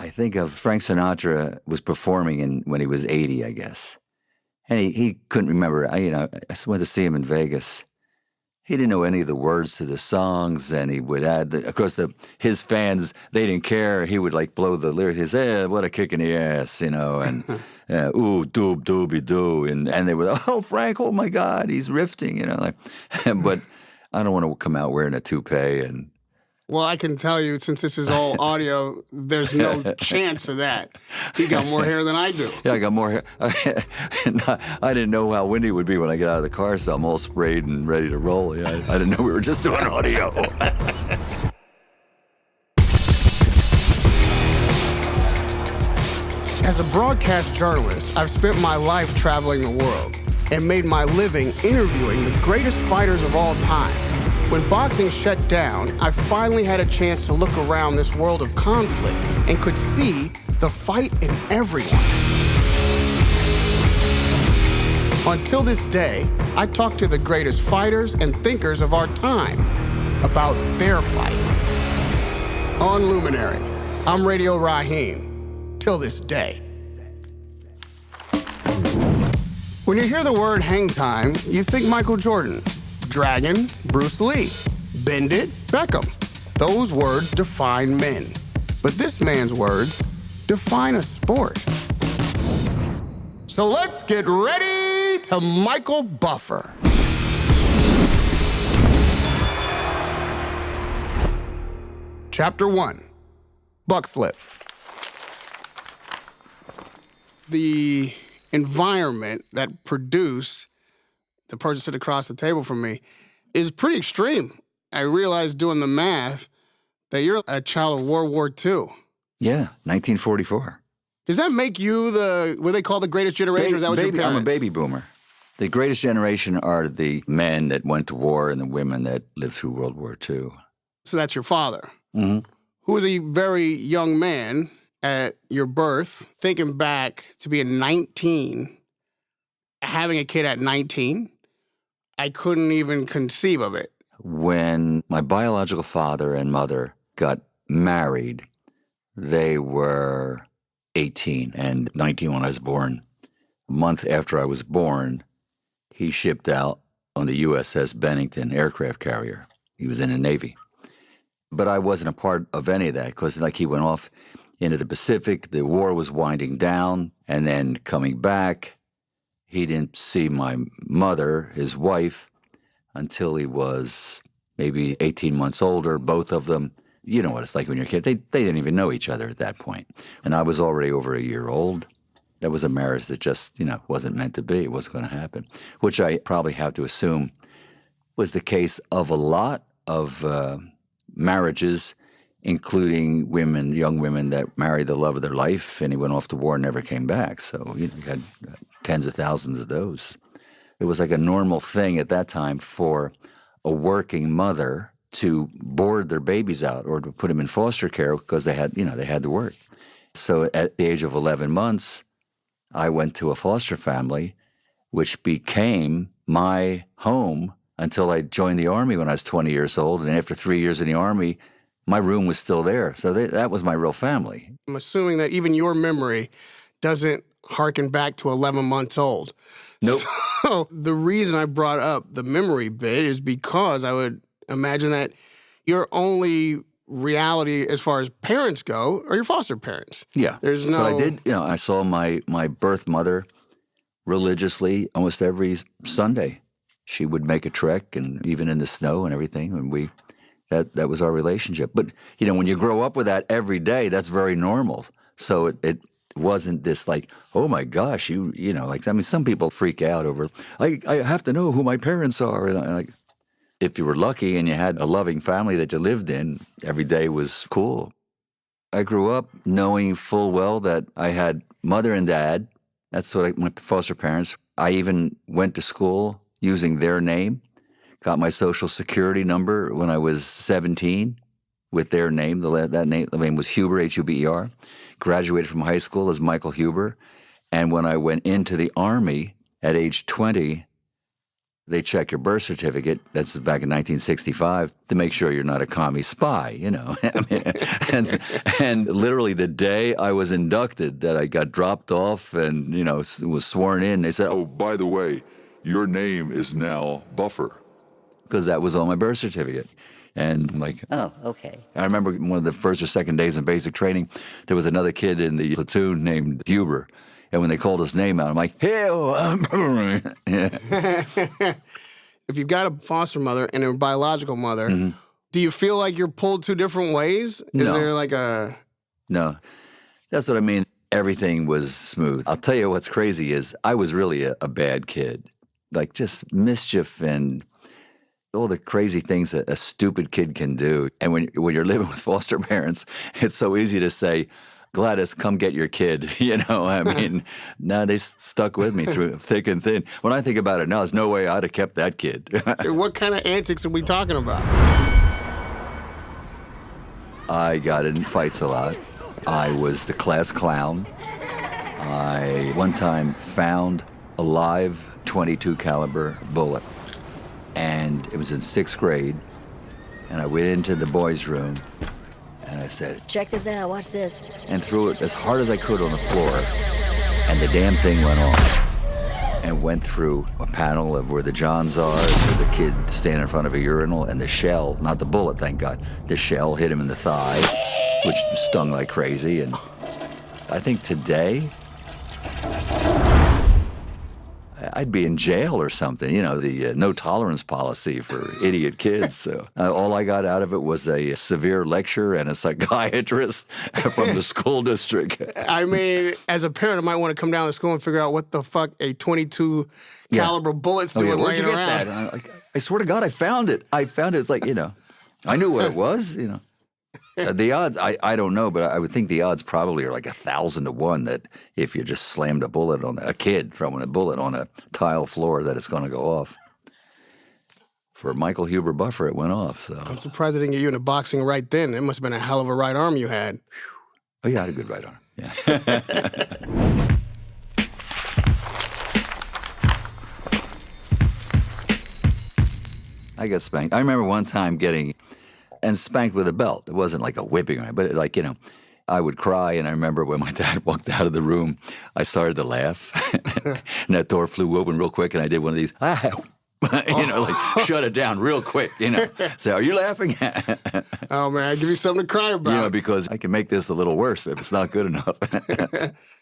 I think of Frank Sinatra was performing when he was 80, I guess. And he couldn't remember. I went to see him in Vegas. He didn't know any of the words to the songs, and he would add, of course, his fans, they didn't care. He would like blow the lyrics. He'd say, what a kick in the ass, and ooh, doob, dooby doo. And they would, oh, Frank, oh my God, he's riffing, But I don't want to come out wearing a toupee and... Well, I can tell you, since this is all audio, there's no chance of that. You got more hair than I do. Yeah, I got more hair. I didn't know how windy it would be when I get out of the car, so I'm all sprayed and ready to roll. Yeah, I didn't know we were just doing audio. As a broadcast journalist, I've spent my life traveling the world and made my living interviewing the greatest fighters of all time. When boxing shut down, I finally had a chance to look around this world of conflict and could see the fight in everyone. Until this day, I talk to the greatest fighters and thinkers of our time about their fight. On Luminary, I'm Radio Rahim, till this day. When you hear the word hangtime, you think Michael Jordan. Dragon, Bruce Lee, Bend It, Beckham. Those words define men. But this man's words define a sport. So let's get ready to Michael Buffer. Chapter 1, Buck Slip. The environment that produced the person sitting across the table from me is pretty extreme. I realized doing the math that you're a child of World War II. Yeah, 1944. Does that make you what they call the greatest generation, or is that what your parents? I'm a baby boomer. The greatest generation are the men that went to war and the women that lived through World War II. So that's your father, mm-hmm. who was a very young man at your birth. Thinking back to being 19, having a kid at 19, I couldn't even conceive of it. When my biological father and mother got married, they were 18 and 19 when I was born. A month after I was born, he shipped out on the USS Bennington aircraft carrier. He was in the Navy. But I wasn't a part of any of that because he went off into the Pacific. The war was winding down, and then coming back, he didn't see my mother, his wife, until he was maybe 18 months older, both of them. You know what it's like when you're a kid. They didn't even know each other at that point. And I was already over a year old. That was a marriage that just, wasn't meant to be. It wasn't going to happen, which I probably have to assume was the case of a lot of marriages, including young women that married the love of their life, and he went off to war and never came back. So, you had tens of thousands of those. It was like a normal thing at that time for a working mother to board their babies out or to put them in foster care because they had to work. So at the age of 11 months, I went to a foster family, which became my home until I joined the Army when I was 20 years old. And after 3 years in the Army, my room was still there. So that was my real family. I'm assuming that even your memory doesn't harken back to 11 months old. Nope. So the reason I brought up the memory bit is because I would imagine that your only reality as far as parents go are your foster parents. Yeah. There's no... But I did, I saw my birth mother religiously almost every Sunday. She would make a trek, and even in the snow and everything, and that was our relationship. But, when you grow up with that every day, that's very normal. So it wasn't this oh my gosh, some people freak out over, I have to know who my parents are. And if you were lucky and you had a loving family that you lived in, every day was cool. I grew up knowing full well that I had mother and dad. That's what my foster parents. I even went to school using their name, got my Social Security number when I was 17 with their name. The name was Huber, Huber. Graduated from high school as Michael Huber. And when I went into the Army at age 20, They check your birth certificate, that's back in 1965, to make sure you're not a commie spy, you know. and literally the day I was inducted, that I got dropped off and, you know, was sworn in, they said, Oh, by the way, your name is now Buffer. because that was on my birth certificate. And I'm like, Oh, okay. I remember one of the first or second days in basic training, there was another kid in the platoon named Wilbur. And when they called his name out, I'm like, hell. If you've got a foster mother and a biological mother, do you feel like you're pulled two different ways? Is No. there like a... No, that's what I mean. Everything was smooth. I'll tell you what's crazy is I was really a bad kid. Like just mischief and all the crazy things that a stupid kid can do. And when you're living with foster parents, it's so easy to say, Gladys, come get your kid. You know, I mean, no, they stuck with me through thick and thin. When I think about it now, there's no way I'd have kept that kid. What kind of antics are we talking about? I got in fights a lot. I was the class clown. I one time found a live .22 caliber bullet, and it was in 6th grade, and I went into the boys' room, and I said, Check this out. Watch this. and threw it as hard as I could on the floor, and the damn thing went off and went through a panel of where the johns are, where the kid standing in front of a urinal, and the shell, not the bullet, thank God, the shell hit him in the thigh, which stung like crazy. And I think today, I'd be in jail or something, you know, the no tolerance policy for idiot kids. So all I got out of it was a severe lecture and a psychiatrist from the school district. I mean, as a parent, I might want to come down to school and figure out what the fuck a .22 caliber bullet's doing Where'd you laying get around. that? And I'm like, I swear to God, I found it. It's like, you know, I knew what it was, you know. The odds, I don't know, but I would think the odds probably are like 1,000 to 1 that if you just slammed a bullet on a kid throwing a bullet on a tile floor, that it's going to go off. For Michael Huber Buffer, it went off. So I'm surprised they didn't get you into boxing right then. It must have been a hell of a right arm you had. oh yeah, I had a good right arm. Yeah. I got spanked. I remember one time getting spanked with a belt. It wasn't like a whipping, right? But like, you know, I would cry, and I remember when my dad walked out of the room, I started to laugh, and that door flew open real quick, and I did one of these, you know, like shut it down real quick, you know. Say, are you laughing? Oh, man, I'll give you something to cry about. You know, because I can make this a little worse if it's not good enough.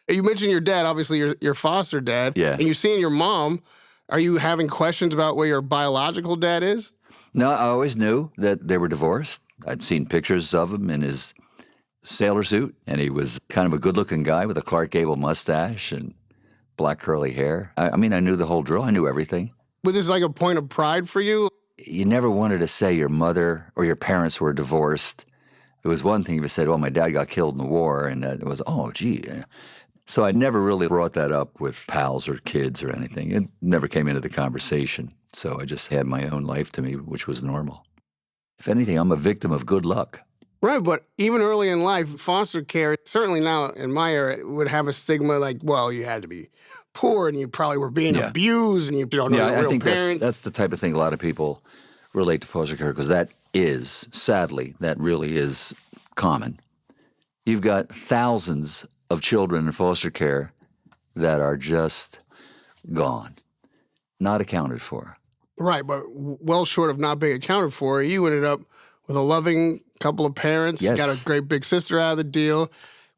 You mentioned your dad, obviously your foster dad. Yeah. And you're seeing your mom. Are you having questions about where your biological dad is? No, I always knew that they were divorced. I'd seen pictures of him in his sailor suit, and he was kind of a good-looking guy with a Clark Gable mustache and black curly hair. I mean, I knew the whole drill. I knew everything. Was this like a point of pride for you? You never wanted to say your mother or your parents were divorced. It was one thing if you said, oh, my dad got killed in the war, and that was, oh, gee. So I never really brought that up with pals or kids or anything. It never came into the conversation. So I just had my own life to me, which was normal. If anything, I'm a victim of good luck. Right, but even early in life, foster care, certainly now in my era, would have a stigma like, well, you had to be poor and you probably were being abused and you don't know your real I think parents. that's the type of thing a lot of people relate to foster care because that is, sadly, that really is common. You've got thousands of children in foster care that are just gone, not accounted for. Right, but well short of not being accounted for, you ended up with a loving couple of parents, Yes. got a great big sister out of the deal,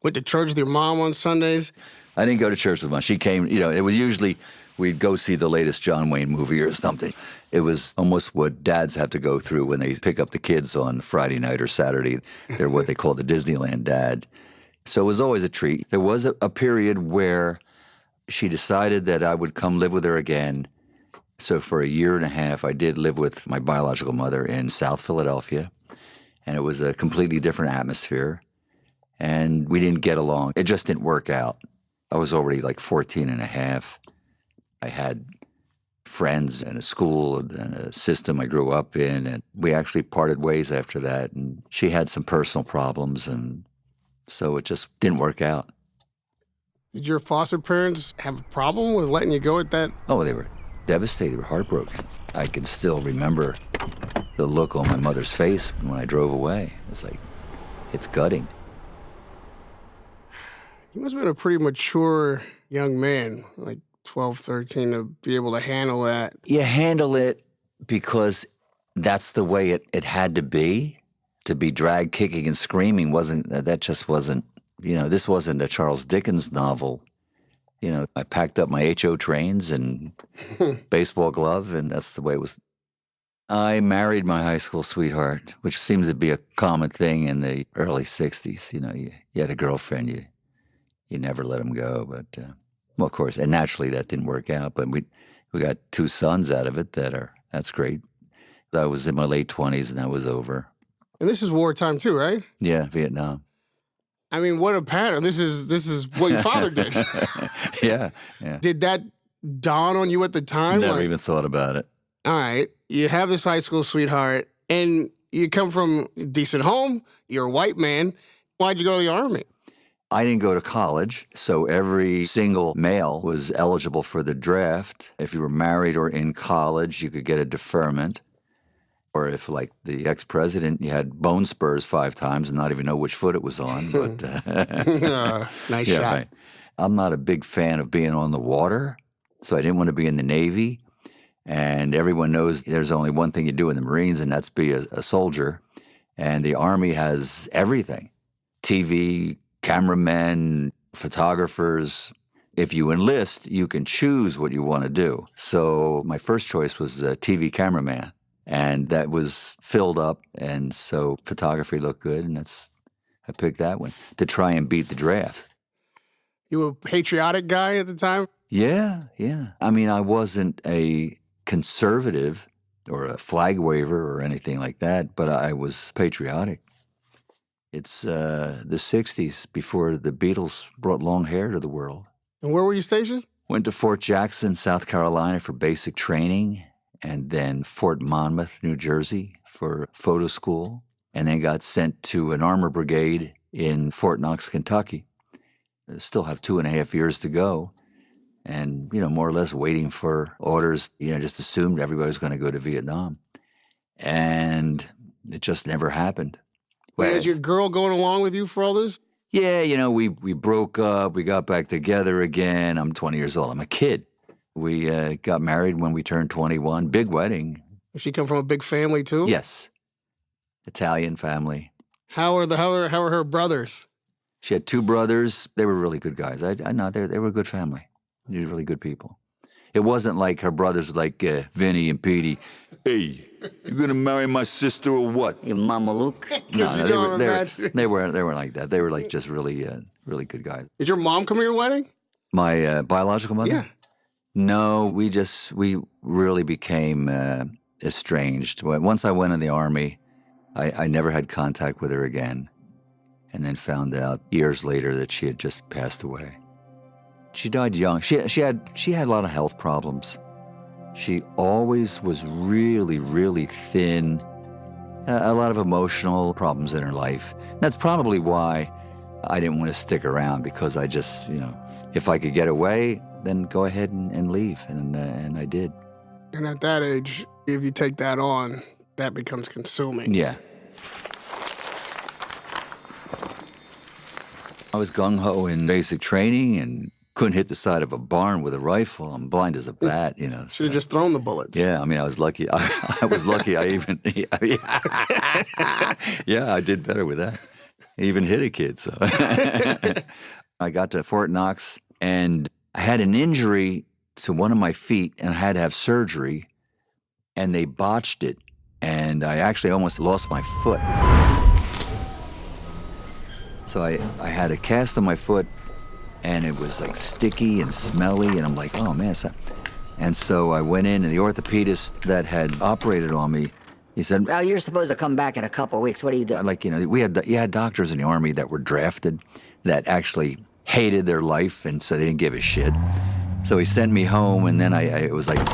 went to church with your mom on Sundays. I didn't go to church with mom. She came, you know, it was usually we'd go see the latest John Wayne movie or something. It was almost what dads have to go through when they pick up the kids on Friday night or Saturday. They're what they call the Disneyland dad. So it was always a treat. There was a period where she decided that I would come live with her again. So for a year and a half, I did live with my biological mother in South Philadelphia, and it was a completely different atmosphere, and we didn't get along. It just didn't work out. I was already like 14 and a half. I had friends and a school and a system I grew up in, and we actually parted ways after that, and she had some personal problems, and so it just didn't work out. Did your foster parents have a problem with letting you go at that? Oh, they were devastated, heartbroken. I can still remember the look on my mother's face when I drove away. It's like, it's gutting. You must have been a pretty mature young man, like 12, 13, to be able to handle that. You handle it because that's the way it had to be. To be dragged kicking and screaming just wasn't, this wasn't a Charles Dickens novel. I packed up my HO trains and baseball glove, and that's the way it was. I married my high school sweetheart, which seems to be a common thing in the early 60s. You had a girlfriend, you never let them go. But, well, of course, and naturally that didn't work out. But we got 2 sons out of it that's great. I was in my late 20s, and that was over. And this is wartime too, right? Yeah, Vietnam. I mean, what a pattern. This is what your father did. Yeah. Did that dawn on you at the time? Never even thought about it. All right, you have this high school sweetheart, and you come from a decent home, you're a white man. Why'd you go to the Army? I didn't go to college, so every single male was eligible for the draft. If you were married or in college, you could get a deferment. Or if, like the ex-president, you had bone spurs 5 times and not even know which foot it was on. But nice shot. Right. I'm not a big fan of being on the water, so I didn't want to be in the Navy. And everyone knows there's only one thing you do in the Marines, and that's be a soldier. And the Army has everything. TV, cameramen, photographers. If you enlist, you can choose what you want to do. So my first choice was a TV cameraman. And that was filled up, and so photography looked good, and I picked that one to try and beat the draft. You were a patriotic guy at the time? Yeah. I mean, I wasn't a conservative or a flag waver or anything like that, but I was patriotic. It's the 60s, before the Beatles brought long hair to the world. And where were you stationed? Went to Fort Jackson, South Carolina for basic training, and then Fort Monmouth, New Jersey for photo school, and then got sent to an armor brigade in Fort Knox, Kentucky. I still have 2.5 years to go, and, more or less waiting for orders. Just assumed everybody was going to go to Vietnam, and it just never happened. Was your girl going along with you for all this? Yeah, we broke up, we got back together again. I'm 20 years old, I'm a kid. We got married when we turned 21. Big wedding. Does she come from a big family too? Yes, Italian family. How are her brothers? She had 2 brothers. They were really good guys. I know they were a good family. They were really good people. It wasn't like her brothers were like Vinny and Petey. Hey, you gonna marry my sister or what? You Mama Luke. No, they weren't like that. They were like just really really good guys. Did your mom come to your wedding? My biological mother? Yeah. No, we really became estranged. Once I went in the Army, I never had contact with her again, and then found out years later that she had just passed away. She died young. She had a lot of health problems. She always was really, really thin, a lot of emotional problems in her life. That's probably why I didn't want to stick around, because I just, if I could get away, then go ahead and leave, and I did. And at that age, if you take that on, that becomes consuming. Yeah. I was gung-ho in basic training and couldn't hit the side of a barn with a rifle. I'm blind as a bat, Should have just thrown the bullets. Yeah, I mean, I was lucky. I was lucky I even... Yeah, I did better with that. I even hit a kid, so... I got to Fort Knox, and I had an injury to one of my feet, and I had to have surgery, and they botched it, and I actually almost lost my foot. So I had a cast on my foot, and it was like sticky and smelly, and I'm like, oh man. And so I went in, and the orthopedist that had operated on me, he said, Well, you're supposed to come back in a couple of weeks. What do you do? like, you had doctors in the Army that were drafted that actually hated their life, and so they didn't give a shit. So he sent me home, and then it was like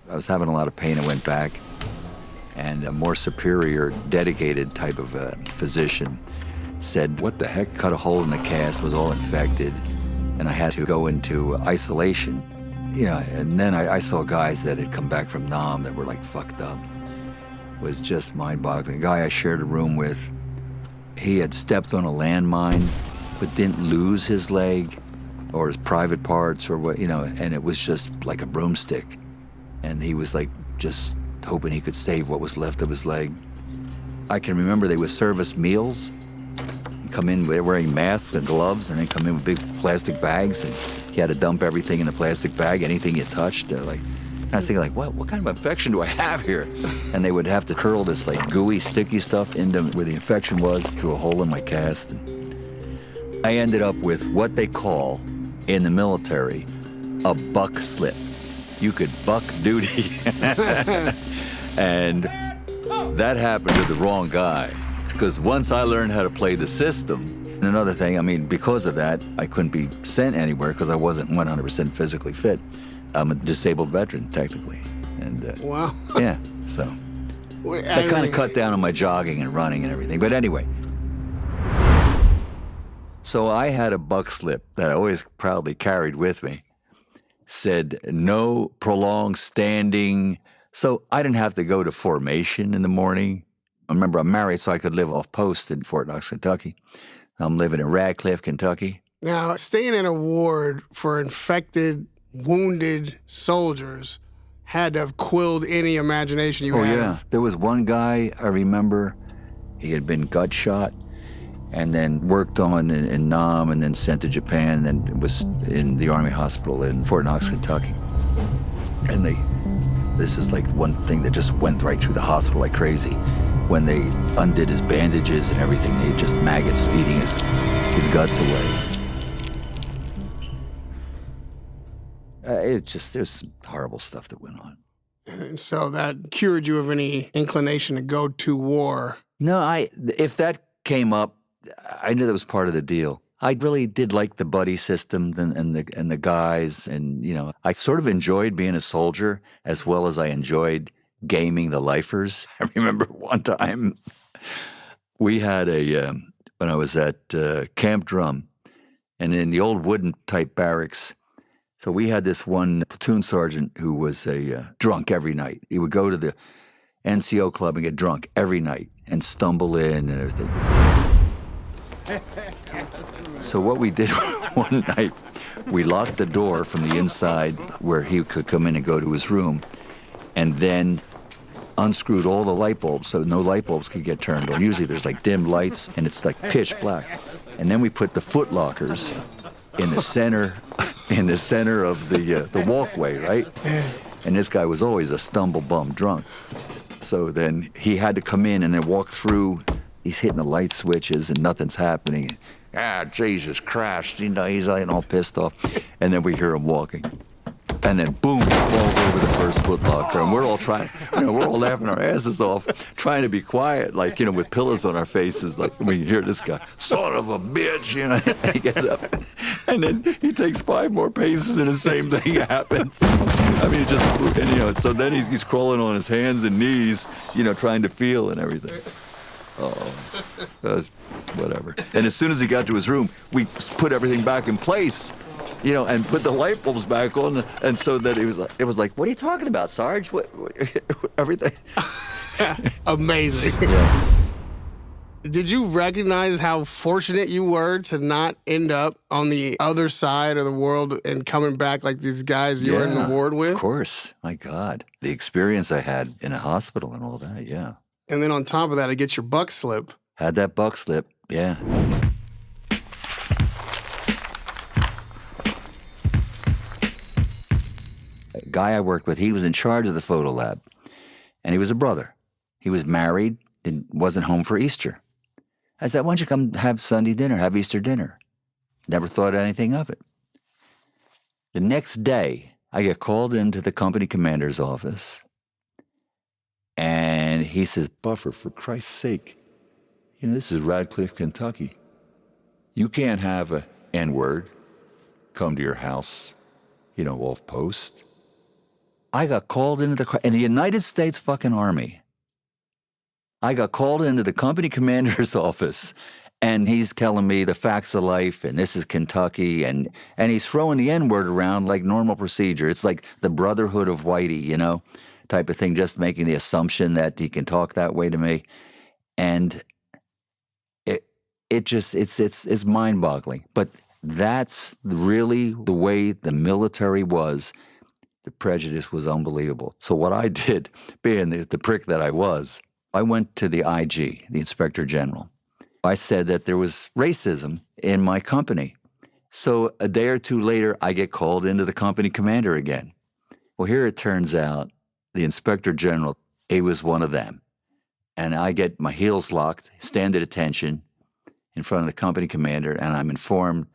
I was having a lot of pain. I went back, and a more superior, dedicated type of physician said, what the heck? Cut a hole in the cast, was all infected, and I had to go into isolation. And then I saw guys that had come back from Nam that were like fucked up. It was just mind-boggling. A guy I shared a room with, he had stepped on a landmine, but didn't lose his leg or his private parts or what, and it was just like a broomstick. And he was like just hoping he could save what was left of his leg. I can remember they would serve us meals. You'd come in wearing masks and gloves, and then come in with big plastic bags, and you had to dump everything in the plastic bag, anything you touched. And I was thinking, what kind of infection do I have here? And they would have to curl this like gooey, sticky stuff into where the infection was through a hole in my cast. And I ended up with what they call in the military a buck slip. You could buck duty. And that happened to the wrong guy. Because once I learned how to play the system, and another thing, because of that, I couldn't be sent anywhere because I wasn't 100% physically fit. I'm a disabled veteran, technically. And wow. Yeah, so that kind of cut down on my jogging and running and everything. But anyway, so I had a buck slip that I always proudly carried with me. Said no prolonged standing. So I didn't have to go to formation in the morning. I remember I'm married, so I could live off post in Fort Knox, Kentucky. I'm living in Radcliffe, Kentucky. Now, staying in a ward for infected, wounded soldiers had to have quilled any imagination you had. Oh, yeah. There was one guy, I remember, he had been gut shot and then worked on in Nam and then sent to Japan and then was in the Army Hospital in Fort Knox, Kentucky. And this is like one thing that just went right through the hospital like crazy. When they undid his bandages and everything, they had just maggots eating his guts away. There's some horrible stuff that went on. And so that cured you of any inclination to go to war? No, if that came up, I knew that was part of the deal. I really did like the buddy system and the guys, and I sort of enjoyed being a soldier as well as I enjoyed gaming the lifers. I remember one time we had when I was at Camp Drum, and in the old wooden type barracks. So we had this one platoon sergeant who was a drunk every night. He would go to the NCO club and get drunk every night and stumble in and everything. So what we did one night, we locked the door from the inside where he could come in and go to his room, and then unscrewed all the light bulbs so no light bulbs could get turned on. Usually there's like dim lights and it's like pitch black. And then we put the foot lockers in the center of the walkway, right? And this guy was always a stumble bum drunk. So then he had to come in and then walk through. He's hitting the light switches and nothing's happening. Jesus Christ, he's like all pissed off. And then we hear him walking. And then boom, falls over the first foot locker. And we're all we're all laughing our asses off, trying to be quiet, like, with pillows on our faces. Like, we hear this guy, son of a bitch, and he gets up. And then he takes 5 more paces and the same thing happens. So then he's crawling on his hands and knees, trying to feel and everything. Whatever. And as soon as he got to his room, we put everything back in place. And put the light bulbs back on, and so that it was like, what are you talking about, Sarge? What everything. Amazing. Yeah. Did you recognize how fortunate you were to not end up on the other side of the world and coming back like these guys you were in the ward with? Of course. My God. The experience I had in a hospital and all that, yeah. And then on top of that, I get your buck slip. Had that buck slip, yeah. Guy I worked with, he was in charge of the photo lab, and he was a brother. He was married and wasn't home for Easter. I said, why don't you come have Sunday dinner, have Easter dinner? Never thought anything of it. The next day, I get called into the company commander's office, and he says, Buffer, for Christ's sake, this is Radcliffe, Kentucky. You can't have an N-word come to your house, off post. I got called into in the United States fucking Army. I got called into the company commander's office, And he's telling me the facts of life, and this is Kentucky, and he's throwing the N-word around like normal procedure. It's like the Brotherhood of Whitey, type of thing, just making the assumption that he can talk that way to me. And it's mind-boggling. But that's really the way the military was. The prejudice was unbelievable. So what I did, being the prick that I was, I went to the IG, the Inspector General. I said that there was racism in my company. So a day or two later, I get called into the company commander again. Well, here it turns out the Inspector General, he was one of them. And I get my heels locked, stand at attention in front of the company commander, and I'm informed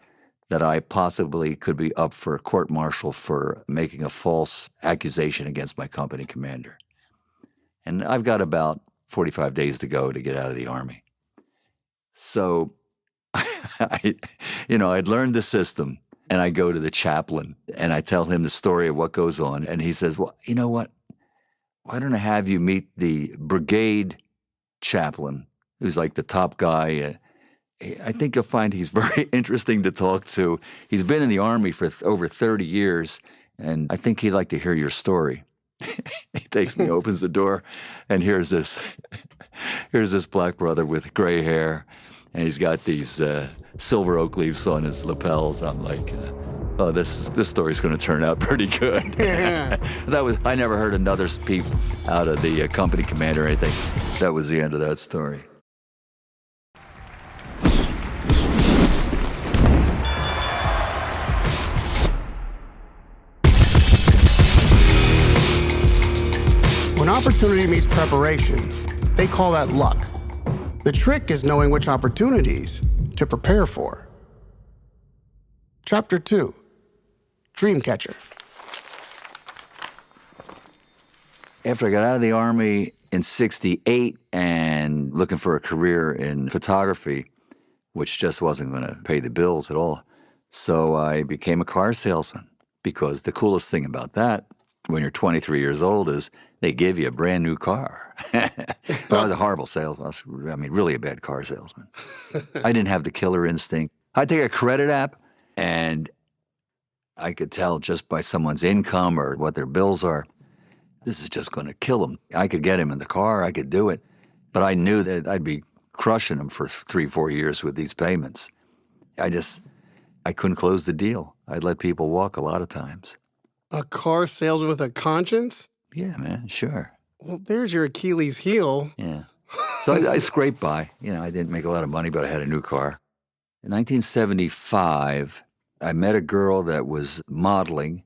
that I possibly could be up for a court-martial for making a false accusation against my company commander. And I've got about 45 days to go to get out of the Army. So, I'd learned the system, and I go to the chaplain, and I tell him the story of what goes on, and he says, well, you know what? Why don't I have you meet the brigade chaplain, who's like the top guy? I think you'll find he's very interesting to talk to. He's been in the Army for over 30 years, and I think he'd like to hear your story. He takes me, opens the door, and here's this black brother with gray hair, and he's got these silver oak leaves on his lapels. I'm like, oh, this story's going to turn out pretty good. Yeah. I never heard another peep out of the company commander or anything. That was the end of that story. When opportunity meets preparation, they call that luck. The trick is knowing which opportunities to prepare for. Chapter 2, Dreamcatcher. After I got out of the Army in '68 and looking for a career in photography, which just wasn't going to pay the bills at all, so I became a car salesman, because the coolest thing about that, when you're 23 years old, is they give you a brand new car. But I was a horrible salesman. Really a bad car salesman. I didn't have the killer instinct. I'd take a credit app, and I could tell just by someone's income or what their bills are, this is just going to kill them. I could get him in the car. I could do it. But I knew that I'd be crushing him for 3-4 years with these payments. I couldn't close the deal. I'd let people walk a lot of times. A car salesman with a conscience? Yeah, man, sure. Well, there's your Achilles heel. Yeah. So I scraped by. I didn't make a lot of money, but I had a new car. In 1975, I met a girl that was modeling,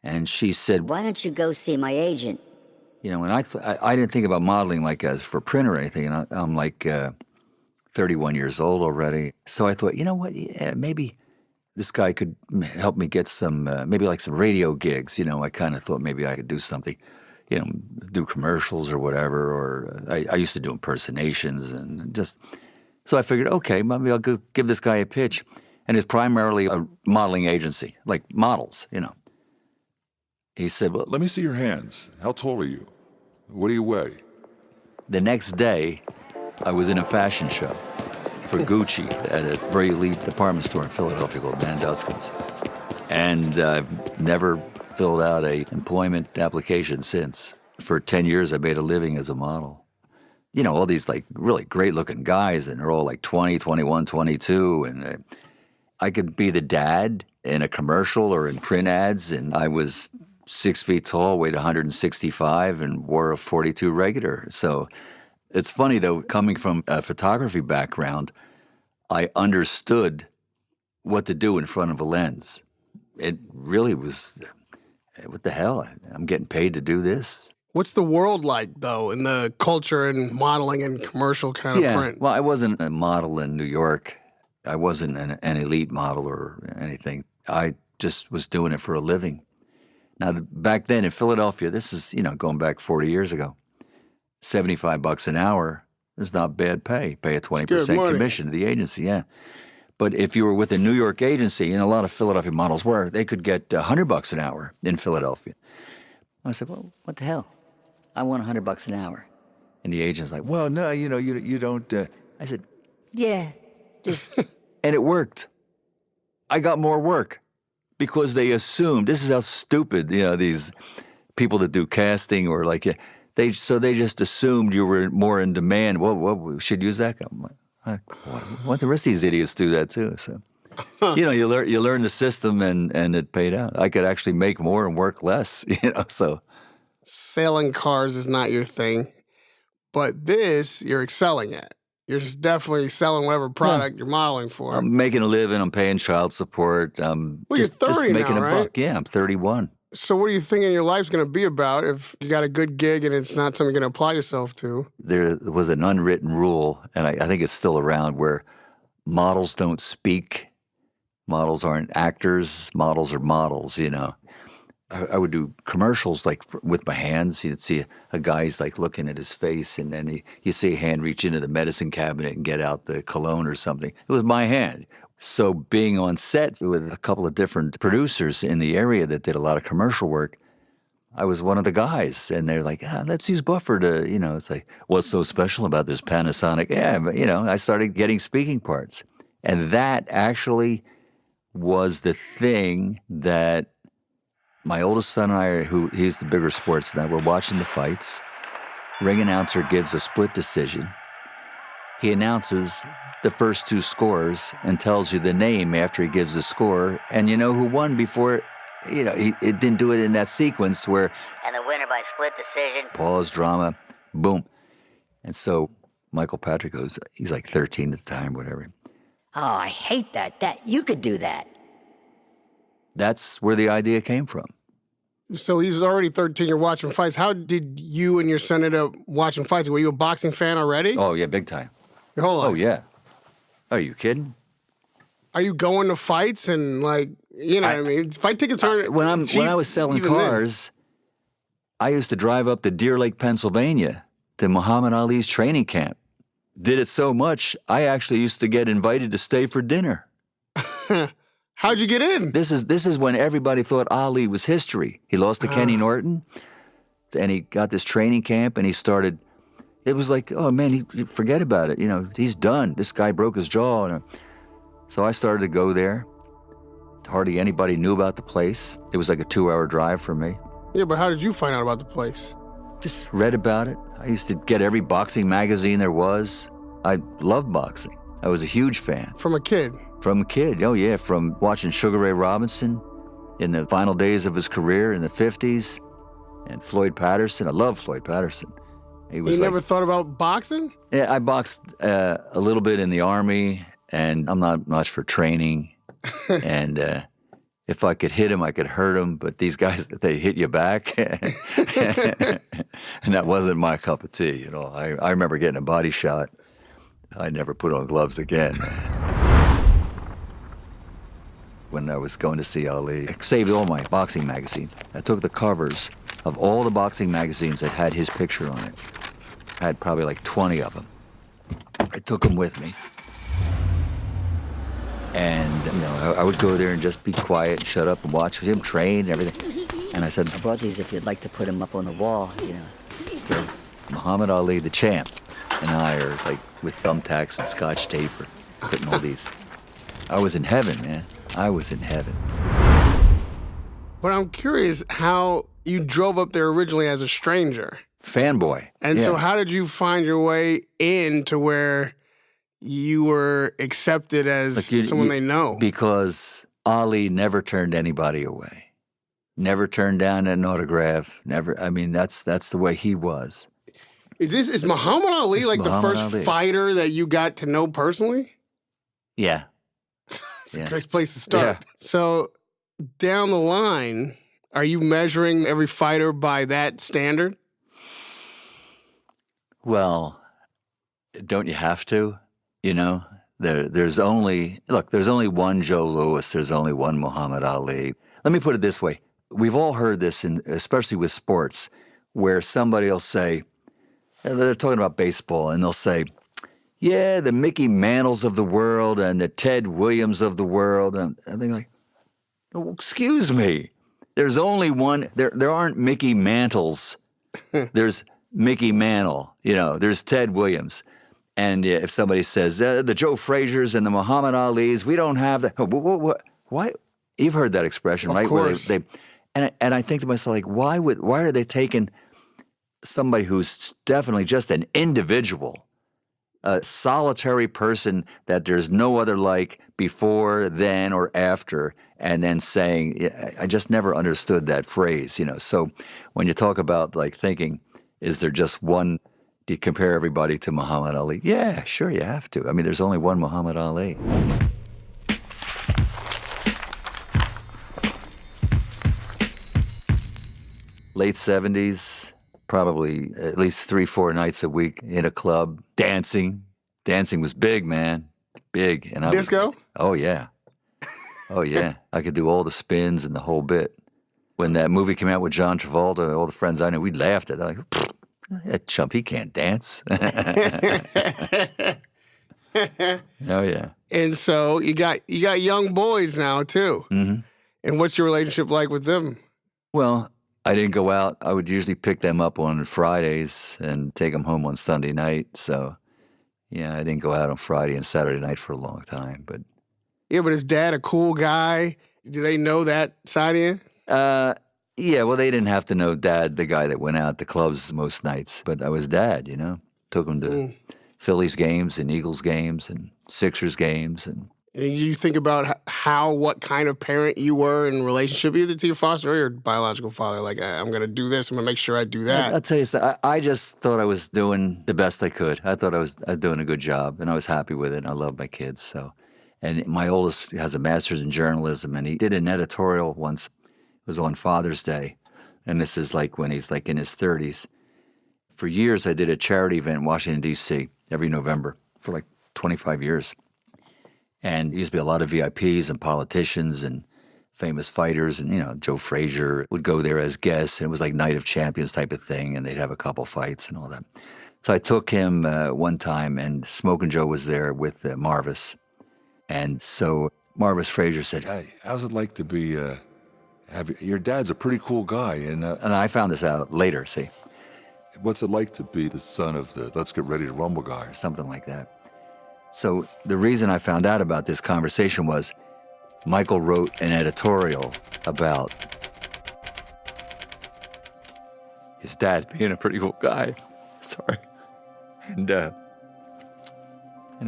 and she said, Why don't you go see my agent? And I didn't think about modeling like as for print or anything, and I'm like 31 years old already. So I thought, you know what, maybe this guy could help me get some, maybe like some radio gigs. I kind of thought maybe I could do something, do commercials or whatever, or I used to do impersonations and just, so I figured, okay, maybe I'll go give this guy a pitch. And it's primarily a modeling agency, like models, He said, well, Let me see your hands. How tall are you? What do you weigh? the next day, I was in a fashion show for Gucci at a very elite department store in Philadelphia called Van Duskin's. And I've never filled out a employment application since. For 10 years, I made a living as a model. All these like really great looking guys, and they're all like 20, 21, 22. And I could be the dad in a commercial or in print ads. And I was 6 feet tall, weighed 165, and wore a 42 regular. So it's funny, though, coming from a photography background, I understood what to do in front of a lens. It really was, what the hell? I'm getting paid to do this? What's the world like, though, in the culture and modeling and commercial kind of print? Well, I wasn't a model in New York. I wasn't an elite model or anything. I just was doing it for a living. Now, back then in Philadelphia, this is, going back 40 years ago, $75 an hour is not bad pay. Pay a 20% commission to the agency, yeah. But if you were with a New York agency, and a lot of Philadelphia models were, they could get $100 an hour in Philadelphia. I said, well, what the hell? I want $100 an hour. And the agent's like, well, no, you don't. I said, yeah, And it worked. I got more work because they assumed, this is how stupid, these people that do casting or they just assumed you were more in demand. Well, we should use that guy. Why the rest of these idiots do that too? So, you learn the system and it paid out. I could actually make more and work less, so. Selling cars is not your thing, but this you're excelling at. You're just definitely selling whatever product you're modeling for. I'm making a living. I'm paying child support. Well, you're 30 making now, a right? buck. Yeah, I'm 31. So what are you thinking your life's going to be about if you got a good gig and it's not something you're going to apply yourself to? There was an unwritten rule, and I think it's still around, where models don't speak. Models aren't actors. Models are models, I would do commercials with my hands. You'd see a guy's looking at his face, and then you see a hand reach into the medicine cabinet and get out the cologne or something. It was my hand. So being on set with a couple of different producers in the area that did a lot of commercial work, I was one of the guys. And they're like, let's use Buffer to, it's like, what's so special about this Panasonic? Yeah, but, I started getting speaking parts. And that actually was the thing that my oldest son and I, he's the bigger sports than I, we're watching the fights. Ring announcer gives a split decision. He announces the first two scores and tells you the name after he gives the score. And you know who won before, it didn't do it in that sequence where... And the winner by split decision. Pause, drama, boom. And so Michael Patrick goes, he's 13 at the time, whatever. Oh, I hate that. You could do that. That's where the idea came from. So he's already 13, you're watching fights. How did you and your son end up watching fights? Were you a boxing fan already? Oh, yeah, big time. Your whole life? Oh, yeah. Are you kidding? Are you going to fights and what I mean? Fight tickets aren't when cheap I was selling even cars, I used to drive up to Deer Lake, Pennsylvania to Muhammad Ali's training camp. Did it so much, I actually used to get invited to stay for dinner. How'd you get in? This is when everybody thought Ali was history. He lost to Kenny Norton, and he got this training camp, and he started. It was like, oh man, he forget about it. He's done. This guy broke his jaw. So I started to go there. Hardly anybody knew about the place. It was like a 2-hour drive for me. Yeah, but how did you find out about the place? Just read about it. I used to get every boxing magazine there was. I loved boxing. I was a huge fan. From a kid? From a kid, oh yeah, from watching Sugar Ray Robinson in the final days of his career in the 50s, and Floyd Patterson. I love Floyd Patterson. You never thought about boxing? Yeah, I boxed a little bit in the Army, and I'm not much for training. And if I could hit him, I could hurt him, but these guys, they hit you back. And that wasn't my cup of tea, I remember getting a body shot. I never put on gloves again. When I was going to see Ali, I saved all my boxing magazines. I took the covers of all the boxing magazines that had his picture on it. I had probably 20 of them. I took them with me. And, I would go there and just be quiet and shut up and watch him train and everything. And I said, I brought these if you'd like to put them up on the wall, So Muhammad Ali, the champ, and I are with thumbtacks and scotch tape or putting all these. I was in heaven, man. I was in heaven. But I'm curious how you drove up there originally as a stranger. Fanboy. And so how did you find your way in to where you were accepted as someone they know? Because Ali never turned anybody away. Never turned down an autograph. Never. I mean, that's the way he was. Is Muhammad Ali the first fighter that you got to know personally? Yeah. It's a great place to start. Yeah. So down the line, are you measuring every fighter by that standard? Well, don't you have to? There's only one Joe Louis. There's only one Muhammad Ali. Let me put it this way. We've all heard this, especially with sports, where somebody will say, they're talking about baseball, and they'll say, yeah, the Mickey Mantles of the world and the Ted Williams of the world. And they're like, oh, excuse me. There's only one. There aren't Mickey Mantles. There's Mickey Mantle. There's Ted Williams. And if somebody says, the Joe Frazier's and the Muhammad Ali's, we don't have that. What? You've heard that expression, right? Of course. And I think to myself, like, why are they taking somebody who's definitely just an individual, a solitary person that there's no other like before, then, or after, and then saying, I just never understood that phrase, So when you talk about like thinking, is there just one, do you compare everybody to Muhammad Ali? Yeah, sure, you have to. I mean, there's only one Muhammad Ali. Late 70s, probably at least 3-4 nights a week in a club, dancing. Dancing was big, man, big. And Disco? Oh, yeah. Oh, yeah. I could do all the spins and the whole bit. When that movie came out with John Travolta, all the friends I knew, we laughed at it. Like, that chump, he can't dance. Oh, yeah. And so you got young boys now, too. Mm-hmm. And what's your relationship like with them? Well, I didn't go out. I would usually pick them up on Fridays and take them home on Sunday night. So, yeah, I didn't go out on Friday and Saturday night for a long time. But is Dad a cool guy? Do they know that side of you? Yeah, well, they didn't have to know Dad, the guy that went out to clubs most nights. But I was Dad, Took him to Phillies games and Eagles games and Sixers games. And you think about what kind of parent you were in relationship either to your foster or your biological father. Like, I'm going to do this. I'm going to make sure I do that. I'll tell you something. I just thought I was doing the best I could. I thought I was doing a good job, and I was happy with it, and I love my kids. So, and my oldest has a master's in journalism, and he did an editorial once. It was on Father's Day, and this is like when he's like in his 30s. For years, I did a charity event in Washington, D.C. every November for like 25 years. And there used to be a lot of VIPs and politicians and famous fighters. And, Joe Frazier would go there as guests. And it was like Night of Champions type of thing. And they'd have a couple fights and all that. So I took him one time, and Smokin' Joe was there with Marvis. And so Marvis Frazier said, Hey, how's it like to be, your dad's a pretty cool guy. And I found this out later, see. What's it like to be the son of the Let's Get Ready to Rumble guy? Or something like that. So the reason I found out about this conversation was Michael wrote an editorial about his dad being a pretty cool guy. Sorry. And it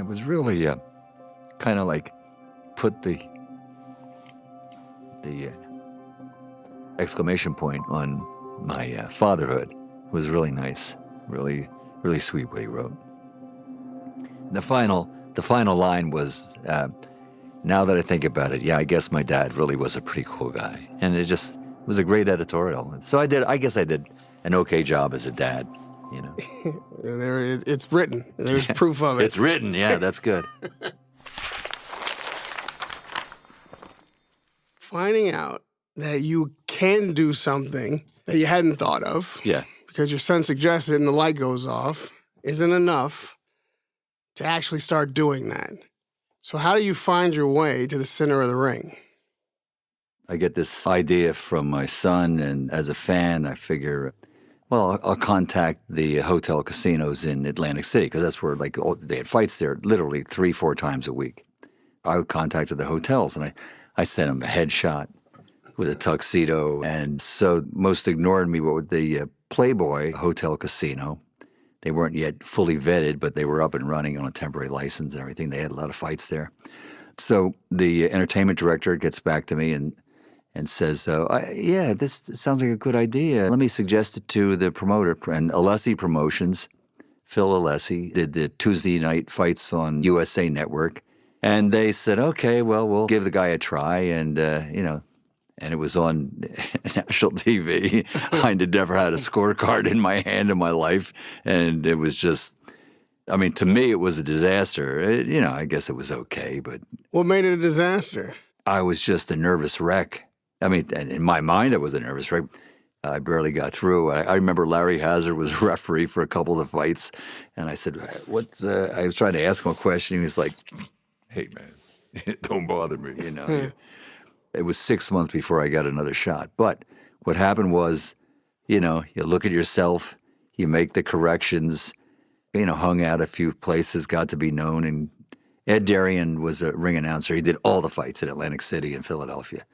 was really kind of like put the exclamation point on my fatherhood. It was really nice, really, really sweet what he wrote. The final line was, now that I think about it, yeah, I guess my dad really was a pretty cool guy. And it was a great editorial. So I guess I did an okay job as a dad, It's written. There's proof of it. It's written, yeah, that's good. Finding out that you can do something that you hadn't thought of. Yeah. Because your son suggested it and the light goes off, isn't enough to actually start doing that. So how do you find your way to the center of the ring? I get this idea from my son, and as a fan, I figure, well, I'll contact the hotel casinos in Atlantic City, because that's where they had fights there literally 3-4 times a week. I contacted the hotels, and I sent them a headshot with a tuxedo, and so most ignored me with the Playboy Hotel Casino. They weren't yet fully vetted, but they were up and running on a temporary license and everything. They had a lot of fights there. So the entertainment director gets back to me and says, yeah, this sounds like a good idea. Let me suggest it to the promoter. And Alessi Promotions, Phil Alessi, did the Tuesday night fights on USA Network. And they said, okay, well, we'll give the guy a try. And, and it was on national TV. I had never had a scorecard in my hand in my life. And it was just, to me, it was a disaster. I guess it was okay, but... What made it a disaster? I was just a nervous wreck. In my mind, I was a nervous wreck. I barely got through. I remember Larry Hazard was referee for a couple of the fights. And I said, I was trying to ask him a question. He was like, hey, man, don't bother me. It was 6 months before I got another shot. But what happened was, you look at yourself, you make the corrections, hung out a few places, got to be known. And Ed Darien was a ring announcer. He did all the fights in Atlantic City and Philadelphia,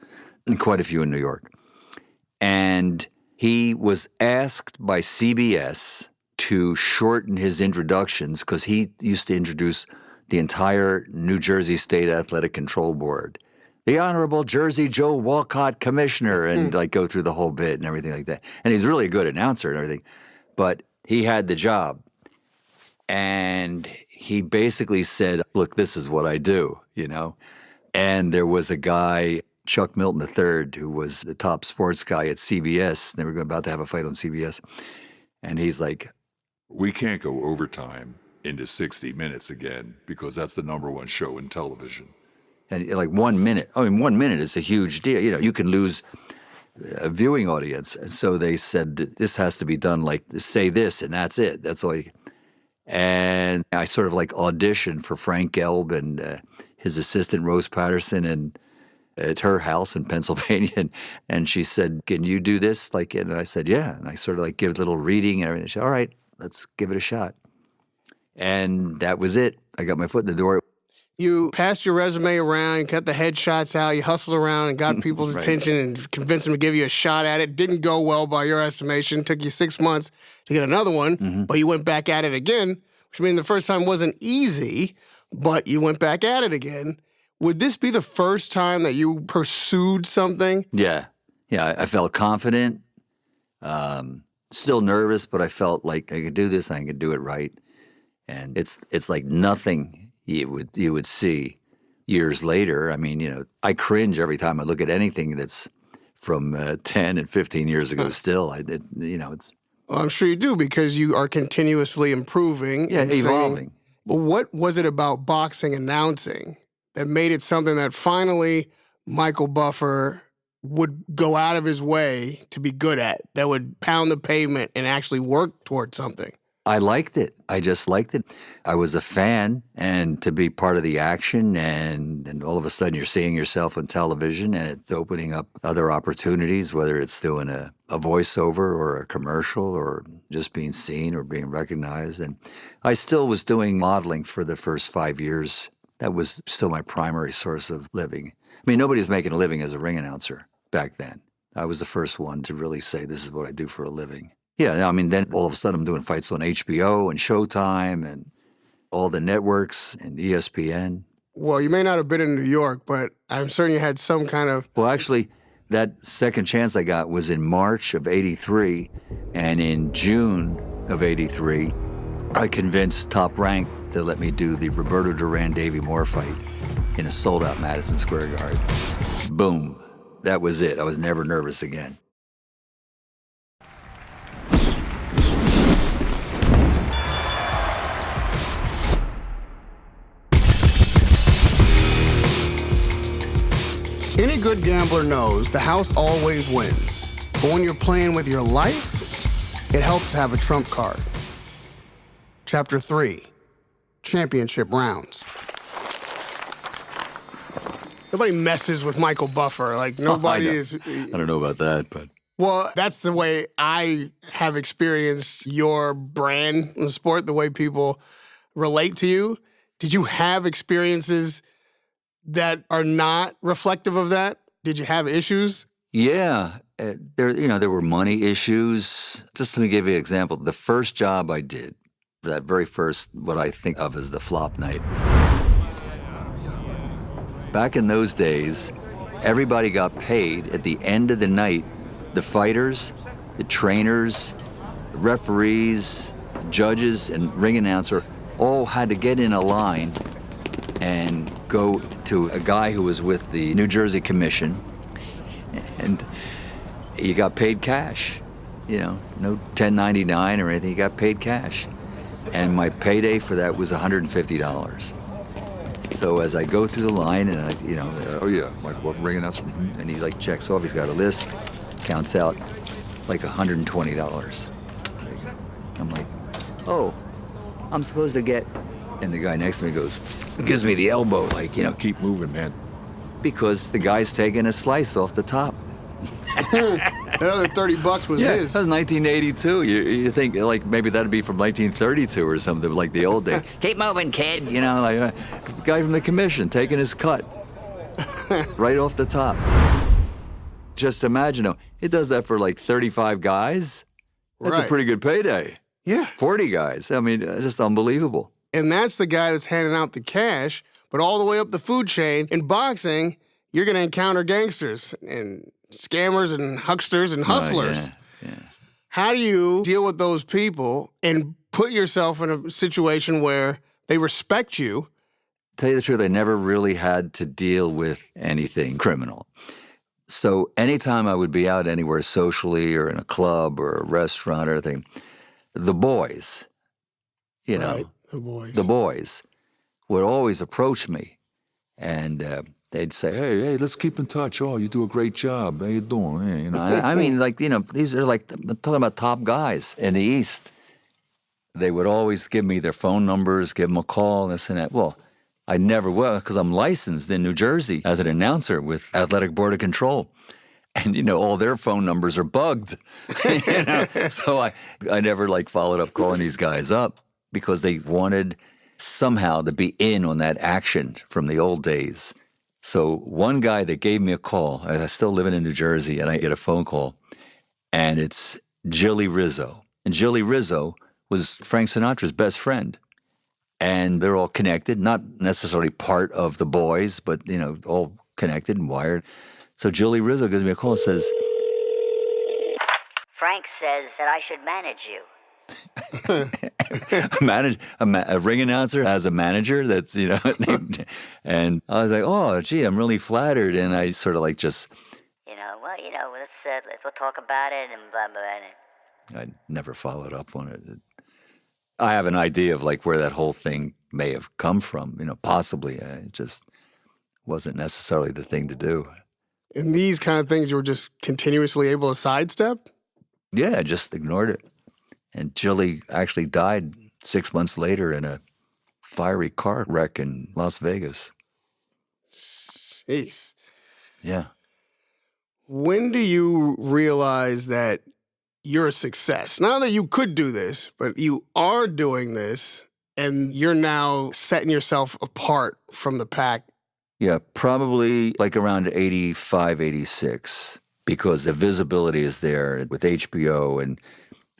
and quite a few in New York. And he was asked by CBS to shorten his introductions because he used to introduce the entire New Jersey State Athletic Control Board. The Honorable Jersey Joe Walcott Commissioner, and go through the whole bit and everything like that. And he's really a good announcer and everything. But he had the job. And he basically said, look, this is what I do, And there was a guy, Chuck Milton III, who was the top sports guy at CBS. They were about to have a fight on CBS. And he's like, we can't go overtime into 60 minutes again because that's the #1 show in television. And 1 minute, 1 minute is a huge deal. You can lose a viewing audience. And so they said, this has to be done say this and that's it. That's all you. And I sort of auditioned for Frank Gelb and his assistant Rose Patterson and at her house in Pennsylvania. And she said, can you do this? And I said, yeah. And I sort of give a little reading and everything. She said, all right, let's give it a shot. And that was it. I got my foot in the door. You passed your resume around, you got the headshots out, you hustled around and got people's attention and convinced them to give you a shot at it. Didn't go well by your estimation. Took you 6 months to get another one, but you went back at it again, which means the first time wasn't easy, but you went back at it again. Would this be the first time that you pursued something? Yeah. Yeah, I felt confident, still nervous, but I felt like I could do this, I could do it right. And it's like nothing you would see years later. I mean, I cringe every time I look at anything that's from 10 and 15 years ago still. It's... Well, I'm sure you do because you are continuously improving. Yeah, evolving. But what was it about boxing announcing that made it something that finally Michael Buffer would go out of his way to be good at, that would pound the pavement and actually work towards something? I liked it. I just liked it. I was a fan, and to be part of the action, and all of a sudden you're seeing yourself on television, and it's opening up other opportunities, whether it's doing a voiceover or a commercial or just being seen or being recognized. And I still was doing modeling for the first 5 years. That was still my primary source of living. I mean, nobody's making a living as a ring announcer back then. I was the first one to really say, this is what I do for a living. Yeah, I mean, then all of a sudden I'm doing fights on HBO and Showtime and all the networks and ESPN. Well, you may not have been in New York, but I'm certain you had some kind of... Well, actually, that second chance I got was in March of '83, and in June of '83, I convinced Top Rank to let me do the Roberto Duran-Davey Moore fight in a sold-out Madison Square Garden. Boom. That was it. I was never nervous again. Any good gambler knows the house always wins. But when you're playing with your life, it helps to have a trump card. Chapter 3, Championship Rounds. Nobody messes with Michael Buffer. Nobody is... I don't know about that, but... Well, that's the way I have experienced your brand in the sport, the way people relate to you. Did you have experiences that are not reflective of that? Did you have issues? Yeah. There were money issues. Just let me give you an example. The first job I did, that very first, what I think of as the flop night. Back in those days, everybody got paid at the end of the night. The fighters, the trainers, the referees, judges, and ring announcer all had to get in a line and go to a guy who was with the New Jersey Commission, and you got paid cash. No 1099 or anything. You got paid cash. And my payday for that was $150. So as I go through the line, and oh yeah, Michael Buffer, ring announcer. And he checks off. He's got a list, counts out $120. There you go. I'm like, oh, I'm supposed to get. And the guy next to me gives me the elbow, keep moving, man. Because the guy's taking a slice off the top. That other $30 was Yeah, his. that was 1982. You think like maybe that'd be from 1932 or something like the old days. Keep moving, kid. You know, like guy from the commission taking his cut right off the top. Just imagine, it does that for like 35 guys. That's a Right. pretty good payday. Yeah. 40 guys. I mean, just unbelievable. And that's the guy that's handing out the cash, but all the way up the food chain. In boxing, you're going to encounter gangsters and scammers and hucksters and hustlers. Yeah. How do you deal with those people and put yourself in a situation where they respect you? Tell you the truth, I never really had to deal with anything criminal. So anytime I would be out anywhere socially or in a club or a restaurant or anything, the boys, you know, Right, the boys would always approach me and they'd say, Hey, let's keep in touch. Oh, you do a great job. How you doing? Hey, you know. I mean, like, you know, these are like, I'm talking about top guys in the East. They would always give me their phone numbers, give them a call, this and that. Well, I never will because I'm licensed in New Jersey as an announcer with Athletic Board of Control. And, you know, all their phone numbers are bugged. You know? So I never, like, followed up calling these guys up because they wanted somehow to be in on that action from the old days. So one guy that gave me a call, I was still living in New Jersey, and I get a phone call, and it's Jilly Rizzo. And Jilly Rizzo was Frank Sinatra's best friend. And they're all connected, not necessarily part of the boys, but, you know, all connected and wired. So Jilly Rizzo gives me a call and says, Frank says that I should manage you. a ring announcer has a manager that's, you know, named, and I was like, oh, gee, I'm really flattered. And I sort of like just, We'll talk about it and blah, blah, blah. I never followed up on it. I have an idea of like where that whole thing may have come from, you know, possibly. It just wasn't necessarily the thing to do. And these kind of things you were just continuously able to sidestep? Yeah, I just ignored it. And Jilly actually died 6 months later in a fiery car wreck in Las Vegas. Jeez. Yeah. When do you realize that you're a success? Not that you could do this, but you are doing this, and you're now setting yourself apart from the pack. Yeah, probably like around 85, 86, because the visibility is there with HBO and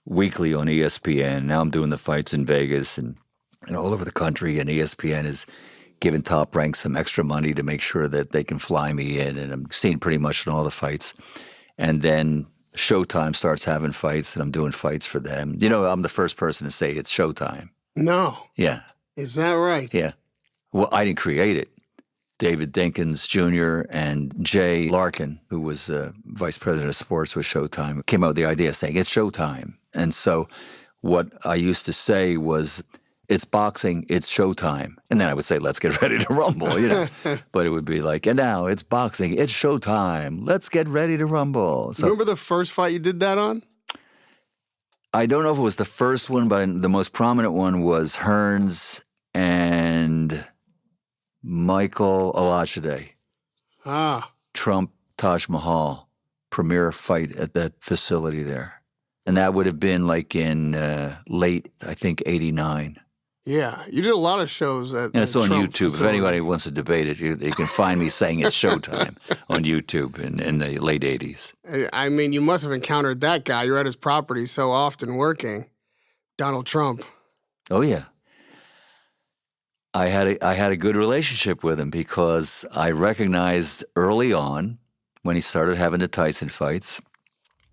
weekly on ESPN. Now I'm doing the fights in Vegas and all over the country, and ESPN is giving Top Rank some extra money to make sure that they can fly me in, and I'm seeing pretty much in all the fights. And then Showtime starts having fights, and I'm doing fights for them. You know, I'm the first person to say it's Showtime. No. Yeah. Is that right? Yeah. Well, I didn't create it. David Dinkins Jr. and Jay Larkin, who was vice president of sports with Showtime, came out with the idea saying, it's Showtime. And so what I used to say was, it's boxing, it's Showtime. And then I would say, let's get ready to rumble, you know. But it would be like, and now it's boxing, it's Showtime. Let's get ready to rumble. So, remember the first fight you did that on? I don't know if it was the first one, but the most prominent one was Hearns and Michael Alachide. Trump Taj Mahal, premier fight at that facility there. And that would have been like in late, I think, 89. Yeah, you did a lot of shows at And it's on Trump YouTube. facility. If anybody wants to debate it, you can find me saying it's Showtime on YouTube in the late 80s. I mean, you must have encountered that guy. You're at his property so often working. Donald Trump. Oh, yeah. I had a good relationship with him because I recognized early on when he started having the Tyson fights.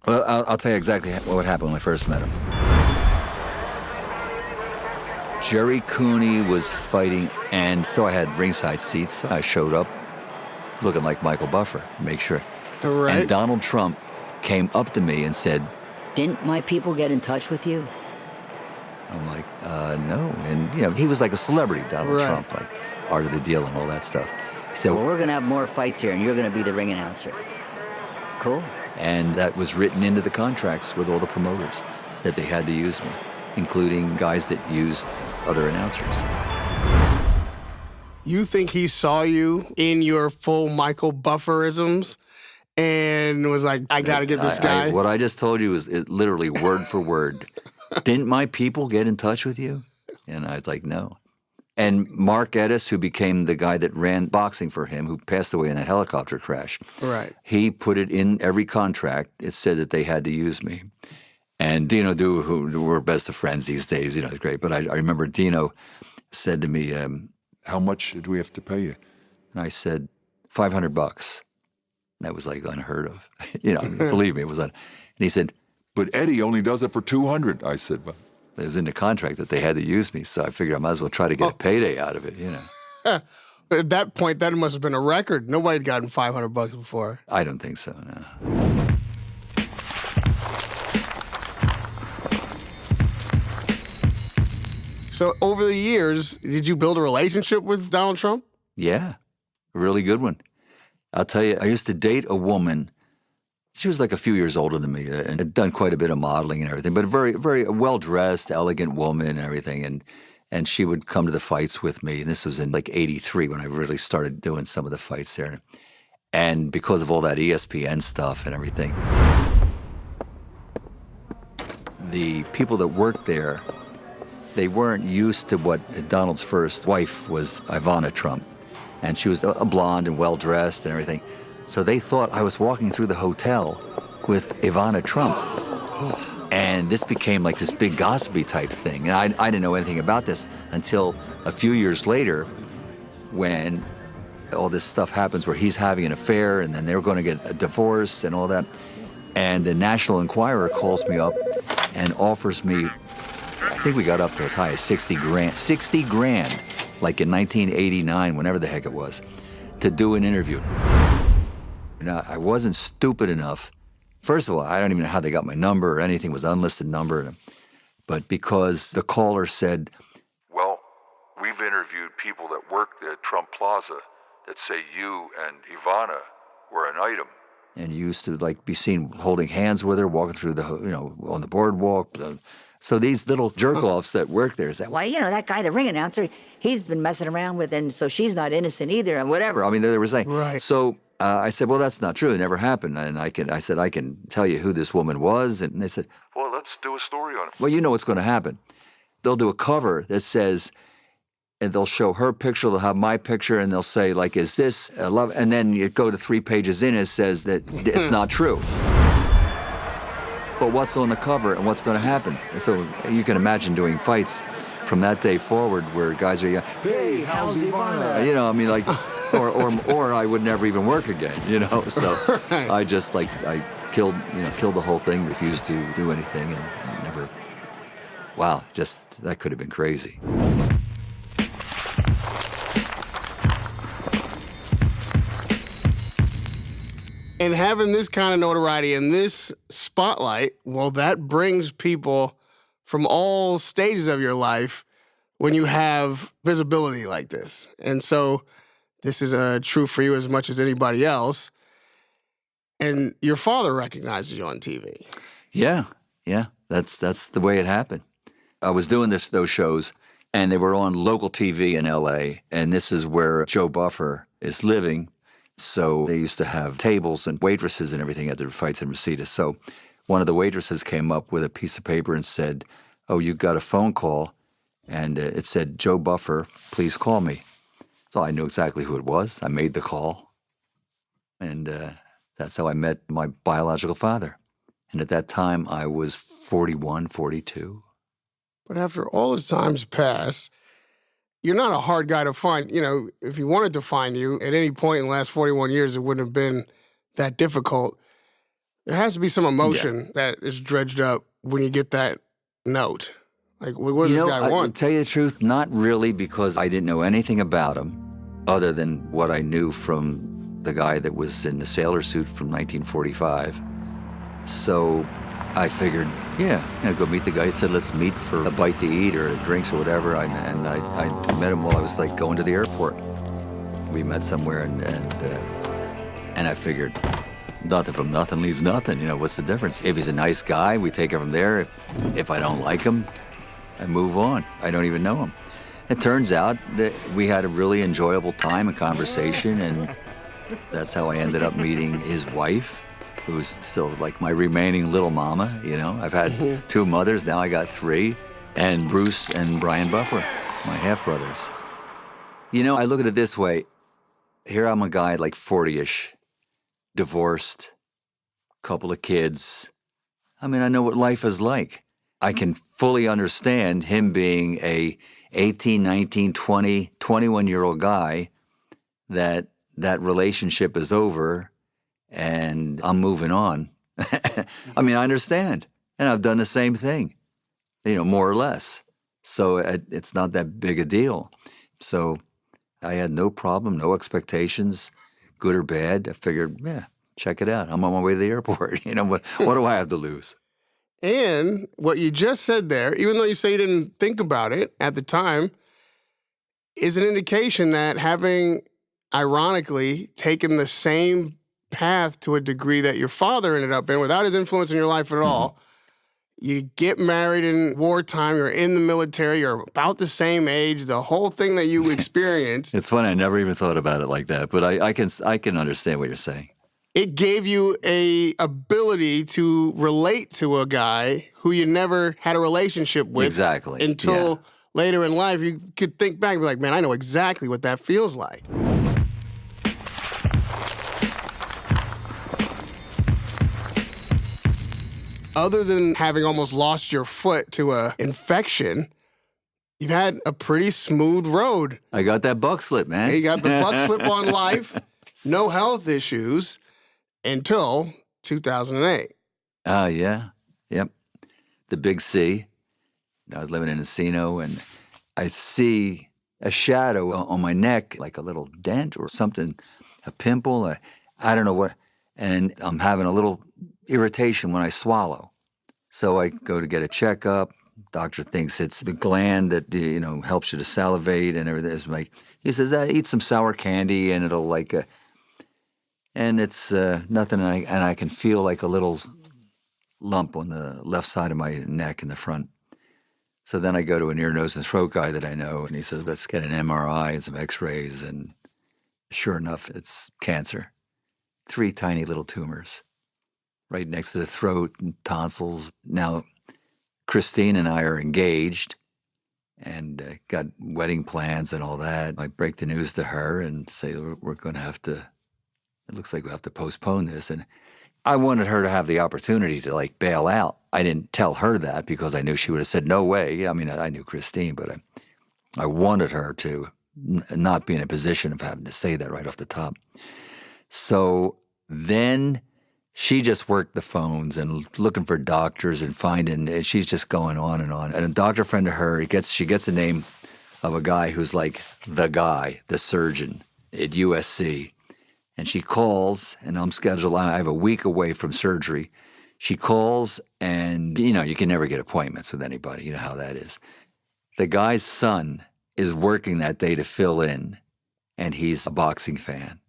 Well, I'll tell you exactly what happened when I first met him. Jerry Cooney was fighting, and so I had ringside seats. So I showed up looking like Michael Buffer, to make sure. Right. And Donald Trump came up to me and said, Didn't my people get in touch with you? I'm like, no. And, you know, he was like a celebrity, Donald Right. Trump, like Art of the Deal and all that stuff. He said, Well, we're going to have more fights here, and you're going to be the ring announcer. Cool. and that was written into the contracts with all the promoters that they had to use me, including guys that used other announcers. You think he saw you in your full Michael Bufferisms and was like, I got to get this guy? What I just told you is literally word for word. Didn't my people get in touch with you? And I was like, no. And Mark Edis, who became the guy that ran boxing for him, who passed away in that helicopter crash, Right. he put it in every contract. It said that they had to use me. And Dino Du, who we're best of friends these days, it's great. But I remember Dino said to me, How much did we have to pay you? and I said, $500. That was like unheard of. Believe me, it was. And he said, But Eddie only does it for 200. I said, well, it was in the contract that they had to use me, so I figured I might as well try to get a payday out of it, At that point, that must have been a record. Nobody had gotten $500 before. I don't think so, no. So over the years, did you build a relationship with Donald Trump? Yeah, a really good one. I'll tell you, I used to date a woman. She was like a few years older than me and had done quite a bit of modeling and everything, but a very, very well-dressed, elegant woman and everything. And she would come to the fights with me. And this was in like 83 when I really started doing some of the fights there. And because of all that ESPN stuff and everything, the people that worked there, they weren't used to what Donald's first wife was, Ivana Trump. And she was a blonde and well-dressed and everything. So they thought I was walking through the hotel with Ivana Trump. And this became like this big gossipy type thing. And I didn't know anything about this until a few years later when all this stuff happens where he's having an affair and then they're going to get a divorce and all that. And the National Enquirer calls me up and offers me, I think we got up to as high as 60 grand. 60 grand, like in 1989, whenever the heck it was, to do an interview. Now, I wasn't stupid enough. First of all, I don't even know how they got my number or anything. It was an unlisted number. But because the caller said, well, we've interviewed people that worked at Trump Plaza that say you and Ivana were an item. And you used to like be seen holding hands with her, walking through the, on the boardwalk. So these little jerk-offs that work there said, Well, that guy, the ring announcer, he's been messing around with, and so she's not innocent either, and whatever. I mean, they were saying. Right. So I said, well, that's not true. It never happened. And I said, I can tell you who this woman was. And they said, well, let's do a story on it. well, you know what's going to happen. They'll do a cover that says, and they'll show her picture, they'll have my picture, and they'll say, like, is this a love? And then you go to 3 pages in, it says that it's not true. But what's on the cover and what's going to happen? And so you can imagine doing fights from that day forward where guys are yelling, hey, how's Ivana? Or I would never even work again, So I just I killed the whole thing, refused to do anything, and never. Wow, just that could have been crazy. And having this kind of notoriety and this spotlight, well, that brings people from all stages of your life when you have visibility like this. And so this is true for you as much as anybody else. And your father recognizes you on TV. Yeah. That's the way it happened. I was doing those shows, and they were on local TV in L.A., and this is where Joe Buffer is living. So they used to have tables and waitresses and everything at their fights in Reseda. So one of the waitresses came up with a piece of paper and said, oh, you got a phone call, and it said, Joe Buffer, please call me. So I knew exactly who it was. I made the call, and that's how I met my biological father. And at that time, I was 41, 42. But after all this time's passed, you're not a hard guy to find. If he wanted to find you at any point in the last 41 years, it wouldn't have been that difficult. There has to be some emotion that is dredged up when you get that note. Like, what does this guy want? To tell you the truth, not really, because I didn't know anything about him other than what I knew from the guy that was in the sailor suit from 1945. So I figured, go meet the guy. He said, let's meet for a bite to eat or drinks or whatever. I met him while I was going to the airport. We met somewhere, and I figured, nothing from nothing leaves nothing. What's the difference? If he's a nice guy, we take it from there. If I don't like him, I move on. I don't even know him. It turns out that we had a really enjoyable time and conversation, and That's how I ended up meeting his wife, who's still like my remaining little mama, you know. I've had 2 mothers, now I got 3, and Bruce and Brian Buffer, my half-brothers. You know, I look at it this way. Here I'm a guy like 40-ish, divorced, couple of kids. I mean, I know what life is like. I can fully understand him being a 18, 19, 20, 21-year-old guy that relationship is over and I'm moving on. I mean, I understand. And I've done the same thing, you know, more or less. So it's not that big a deal. So I had no problem, no expectations, good or bad. I figured, yeah, check it out. I'm on my way to the airport. You know, what do I have to lose? And what you just said there, even though you say you didn't think about it at the time, is an indication that having, ironically, taken the same path to a degree that your father ended up in without his influence in your life at all, you get married in wartime, you're in the military, you're about the same age, the whole thing that you experienced. It's funny, I never even thought about it like that, but I can understand what you're saying. It gave you a ability to relate to a guy who you never had a relationship with. Exactly. Until later in life, you could think back and be like, man, I know exactly what that feels like. Other than having almost lost your foot to an infection, you've had a pretty smooth road. I got that buck slip, man. You got the buck slip on life, no health issues until 2008. Oh, yeah. Yep. The big C. I was living in Encino, and I see a shadow on my neck, like a little dent or something, a pimple. I don't know what. And I'm having a little irritation when I swallow. So I go to get a checkup. Doctor thinks it's the gland that, you know, helps you to salivate and everything. It's like, he says, eat some sour candy and it'll like, and it's nothing. And I can feel like a little lump on the left side of my neck in the front. So then I go to an ear, nose, and throat guy that I know, and he says, let's get an MRI and some x-rays. And sure enough, it's cancer. 3 tiny little tumors right next to the throat and tonsils. Now, Christine and I are engaged and got wedding plans and all that. I break the news to her and say, we're going to have to, it looks like we have to postpone this. And I wanted her to have the opportunity to like bail out. I didn't tell her that because I knew she would have said, no way. I mean, I knew Christine, but I wanted her to not be in a position of having to say that right off the top. So then she just worked the phones and looking for doctors and finding, and she's just going on. And a doctor friend of her, she gets the name of a guy who's like the guy, the surgeon at USC. And she calls, and I'm scheduled, I have a week away from surgery. She calls, and, you know, you can never get appointments with anybody. You know how that is. The guy's son is working that day to fill in, and he's a boxing fan.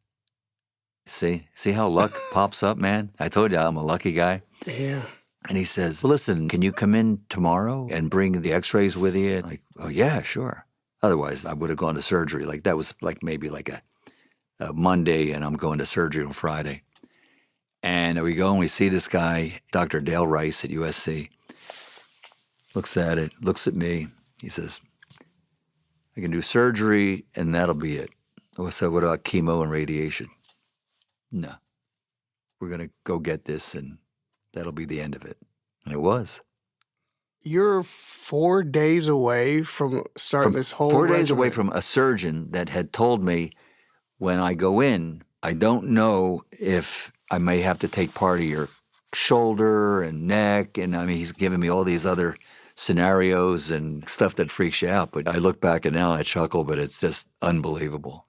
See how luck pops up, man? I told you I'm a lucky guy. Yeah. And he says, listen, can you come in tomorrow and bring the x-rays with you? Like, oh, yeah, sure. Otherwise, I would have gone to surgery. Like, that was like maybe like a Monday, and I'm going to surgery on Friday. And we go and we see this guy, Dr. Dale Rice at USC. Looks at it, looks at me. He says, I can do surgery, and that'll be it. So what about chemo and radiation? No. We're going to go get this, and that'll be the end of it. And it was. You're 4 days away from starting this whole 4 days regimen. away from a surgeon that had told me, when I go in, I don't know if I may have to take part of your shoulder and neck. And I mean, he's giving me all these other scenarios and stuff that freaks you out. But I look back and now I chuckle, but it's just unbelievable.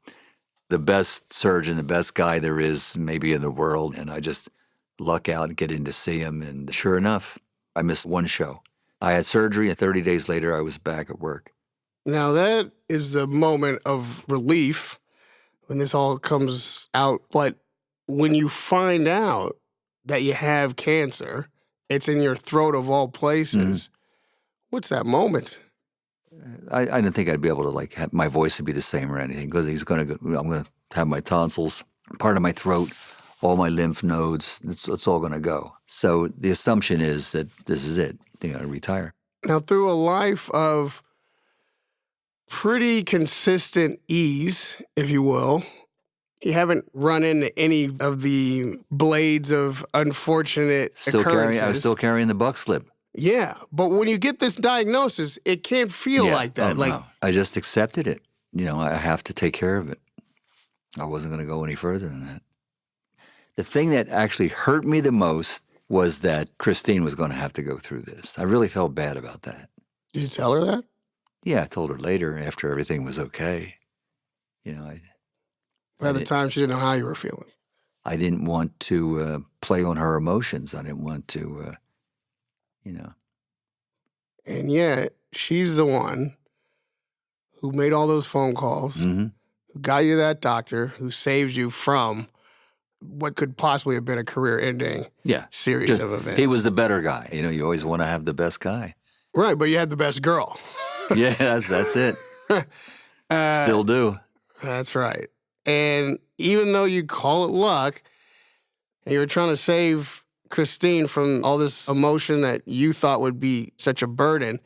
The best surgeon, the best guy there is maybe in the world. And I just luck out and get in to see him. And sure enough, I missed one show. I had surgery, and 30 days later, I was back at work. Now that is the moment of relief when this all comes out. But when you find out that you have cancer, it's in your throat of all places. What's that moment? I didn't think I'd be able to like have my voice would be the same or anything because I'm going to have my tonsils part of my throat, all my lymph nodes, it's all going to go. So the assumption is that this is it. You got to retire. Now, through a life of pretty consistent ease, if you will, you haven't run into any of the blades of unfortunate occurrences. I was still carrying the buck slip. Yeah, but when you get this diagnosis, it can't feel like that. No. I just accepted it. I have to take care of it. I wasn't going to go any further than that. The thing that actually hurt me the most was that Christine was going to have to go through this. I really felt bad about that. Did you tell her that? Yeah, I told her later after everything was okay. At the time, she didn't know how you were feeling. I didn't want to play on her emotions. I didn't want to, And yet, she's the one who made all those phone calls, who got you that doctor, who saved you from what could possibly have been a career-ending series of events. He was the better guy. You always want to have the best guy. Right, but you had the best girl. Yeah, that's it. Still do. That's right. And even though you call it luck, and you were trying to save Christine from all this emotion that you thought would be such a burden,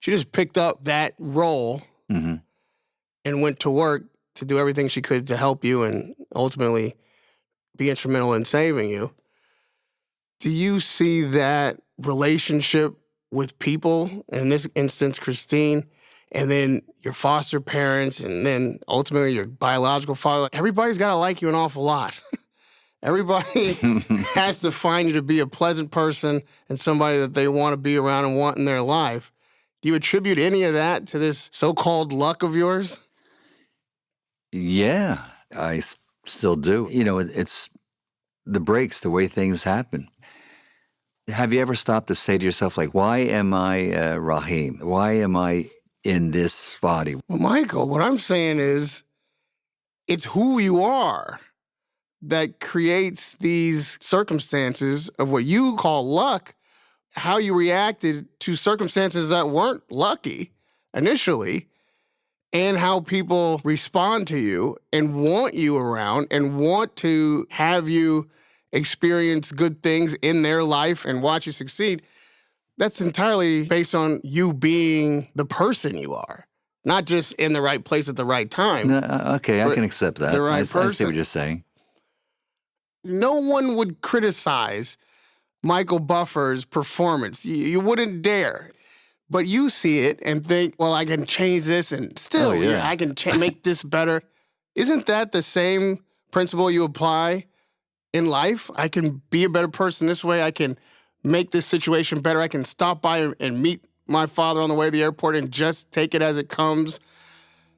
she just picked up that role and went to work to do everything she could to help you and ultimately be instrumental in saving you. Do you see that relationship with people, in this instance, Christine, and then your foster parents, and then ultimately your biological father? Everybody's got to like you an awful lot. Everybody has to find you to be a pleasant person and somebody that they want to be around and want in their life. Do you attribute any of that to this so-called luck of yours? Yeah, I still do. It's the breaks, the way things happen. Have you ever stopped to say to yourself, like, why am I Rahim? Why am I in this body? Well, Michael, what I'm saying is it's who you are that creates these circumstances of what you call luck, how you reacted to circumstances that weren't lucky initially, and how people respond to you and want you around and want to have you experience good things in their life and watch you succeed. That's entirely based on you being the person you are, not just in the right place at the right time. Okay, I can accept that. The right person. I see what you're saying. No one would criticize Michael Buffer's performance. You wouldn't dare. But you see it and think, well, I can change this and still, I can make this better. Isn't that the same principle you apply in life? I can be a better person this way. I can make this situation better. I can stop by and meet my father on the way to the airport and just take it as it comes.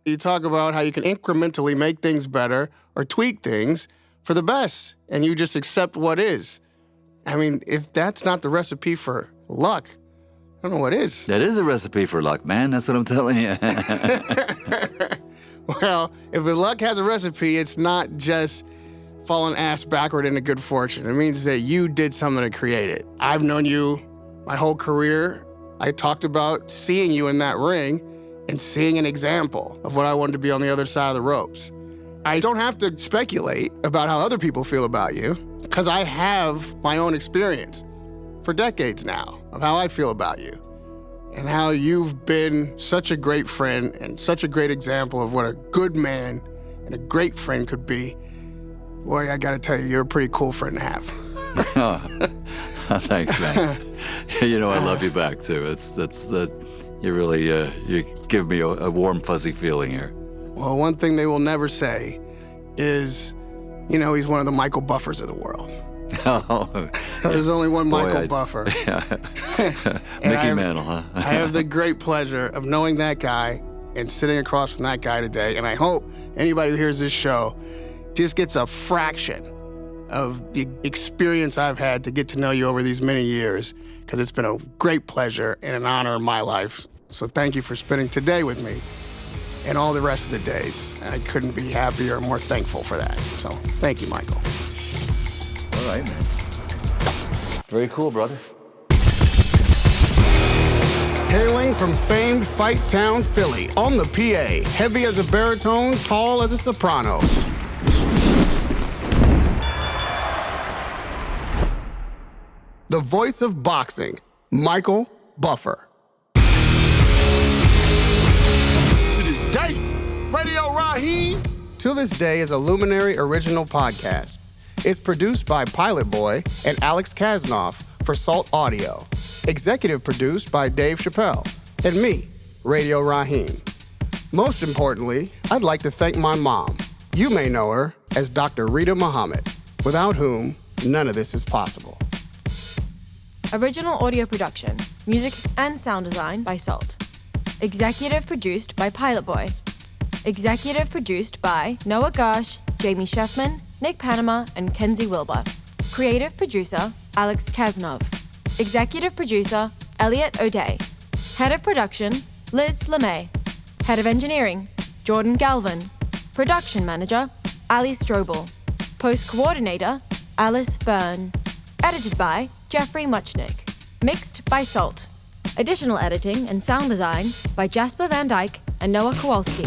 You talk about how you can incrementally make things better or tweak things for the best, and you just accept what is. I mean, if that's not the recipe for luck, I don't know what is. That is a recipe for luck, man. That's what I'm telling you. Well, if luck has a recipe, it's not just falling ass backward into good fortune. It means that you did something to create it. I've known you my whole career. I talked about seeing you in that ring and seeing an example of what I wanted to be on the other side of the ropes. I don't have to speculate about how other people feel about you because I have my own experience for decades now of how I feel about you and how you've been such a great friend and such a great example of what a good man and a great friend could be. Boy, I gotta tell you, you're a pretty cool friend to have. Thanks, man. I love you back too. You really you give me a warm, fuzzy feeling here. Well, one thing they will never say is, he's one of the Michael Buffers of the world. Oh. There's only one Michael Buffer. Mickey Mantle, huh? I have the great pleasure of knowing that guy and sitting across from that guy today. And I hope anybody who hears this show just gets a fraction of the experience I've had to get to know you over these many years, because it's been a great pleasure and an honor in my life. So thank you for spending today with me and all the rest of the days. I couldn't be happier or more thankful for that. So thank you, Michael. All right, man. Very cool, brother. Hailing from famed Fight Town, Philly, on the PA, heavy as a baritone, tall as a soprano. the voice of boxing, Michael Buffer. To this day, Radio Rahim. Till This Day is a Luminary original podcast. It's produced by Pilot Boy and Alex Casnoff for Salt Audio. Executive produced by Dave Chappelle and me, Radio Rahim. Most importantly, I'd like to thank my mom. You may know her as Dr. Rita Muhammad, without whom none of this is possible. Original audio production, music and sound design by Salt. Executive produced by Pilot Boy. Executive produced by Noah Gersh, Jamie Schefman, Nick Panama, and Kenzi Wilbur. Creative producer, Alex Casnoff. Executive producer, Elliot O'Day. Head of production, Liz LeMay. Head of engineering, Jordan Galvan. Production manager, Allie Strobel. Post coordinator, Alice Bearn. Edited by Geoffrey Mutchnik. Mixed by Salt. Additional editing and sound design by Jasper Van Dijk and Noah Kowalski.